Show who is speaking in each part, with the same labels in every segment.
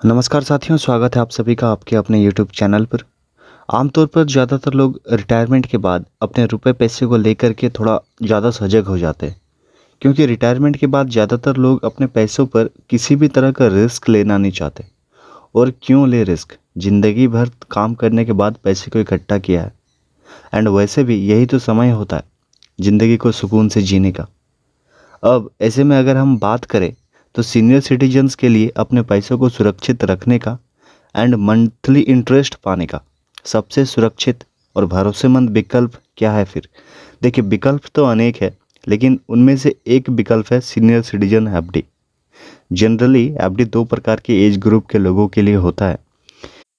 Speaker 1: नमस्कार साथियों, स्वागत है आप सभी का आपके अपने YouTube चैनल पर। आमतौर पर ज़्यादातर लोग रिटायरमेंट के बाद अपने रुपए पैसे को लेकर के थोड़ा ज़्यादा सजग हो जाते हैं, क्योंकि रिटायरमेंट के बाद ज़्यादातर लोग अपने पैसों पर किसी भी तरह का रिस्क लेना नहीं चाहते। और क्यों ले रिस्क? ज़िंदगी भर काम करने के बाद पैसे को इकट्ठा किया है, एंड वैसे भी यही तो समय होता है ज़िंदगी को सुकून से जीने का। अब ऐसे में अगर हम बात करें तो सीनियर सिटीजन्स के लिए अपने पैसों को सुरक्षित रखने का एंड मंथली इंटरेस्ट पाने का सबसे सुरक्षित और भरोसेमंद विकल्प क्या है फिर? देखिए, विकल्प तो अनेक है, लेकिन उनमें से एक विकल्प है senior citizen FD. Generally FD दो प्रकार के एज ग्रुप के लोगों के लिए होता है।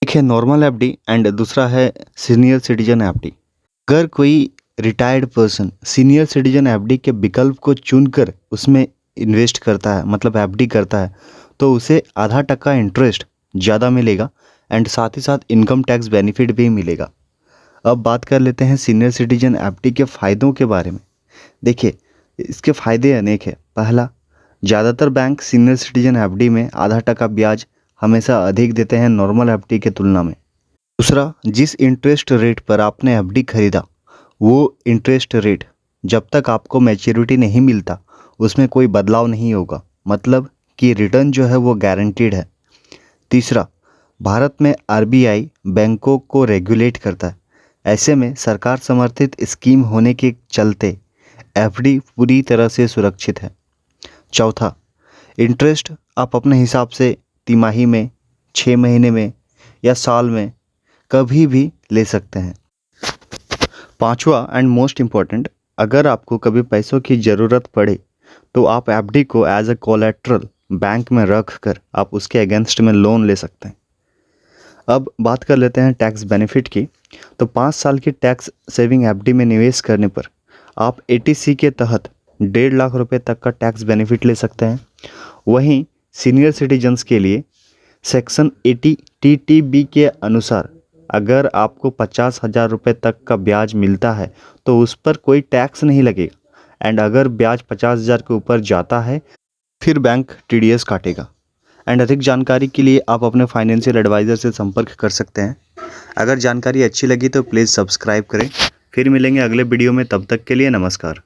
Speaker 1: एक है नॉर्मल एफडी एंड दूसरा है सीनियर सिटीजन एफडी। अगर कोई retired person senior citizen FD के विकल्प को चुनकर उसमें इन्वेस्ट करता है, मतलब एफडी करता है, तो उसे ½ इंटरेस्ट ज़्यादा मिलेगा एंड साथ ही साथ इनकम टैक्स बेनिफिट भी मिलेगा। अब बात कर लेते हैं सीनियर सिटीजन एफडी के फ़ायदों के बारे में। देखिए, इसके फ़ायदे अनेक है। पहला, ज़्यादातर बैंक सीनियर सिटीजन एफडी में ½ ब्याज हमेशा अधिक देते हैं नॉर्मल एफडी के तुलना में। दूसरा, जिस इंटरेस्ट रेट पर आपने एफडी खरीदा वो इंटरेस्ट रेट जब तक आपको मैच्योरिटी नहीं मिलता उसमें कोई बदलाव नहीं होगा, मतलब कि रिटर्न जो है वो गारंटीड है। तीसरा, भारत में आरबीआई बैंकों को रेगुलेट करता है। ऐसे में सरकार समर्थित स्कीम होने के चलते एफडी पूरी तरह से सुरक्षित है। चौथा, इंटरेस्ट आप अपने हिसाब से तिमाही में, 6 महीने में या साल में कभी भी ले सकते हैं। पांचवा एंड मोस्ट इम्पॉर्टेंट, अगर आपको कभी पैसों की ज़रूरत पड़े तो आप एफडी को एज अ कोलेट्रल बैंक में रख कर आप उसके अगेंस्ट में लोन ले सकते हैं। अब बात कर लेते हैं टैक्स बेनिफिट की। तो 5 साल की टैक्स सेविंग एफडी में निवेश करने पर आप एटीसी के तहत 1.5 लाख रुपए तक का टैक्स बेनिफिट ले सकते हैं। वहीं सीनियर सिटीजन्स के लिए सेक्शन 80 टीटीबी के अनुसार अगर आपको 50,000 रुपये तक का ब्याज मिलता है तो उस पर कोई टैक्स नहीं लगेगा, एंड अगर ब्याज 50,000 के ऊपर जाता है फिर बैंक टीडीएस काटेगा। एंड अधिक जानकारी के लिए आप अपने फाइनेंशियल एडवाइज़र से संपर्क कर सकते हैं। अगर जानकारी अच्छी लगी तो प्लीज़ सब्सक्राइब करें। फिर मिलेंगे अगले वीडियो में, तब तक के लिए नमस्कार।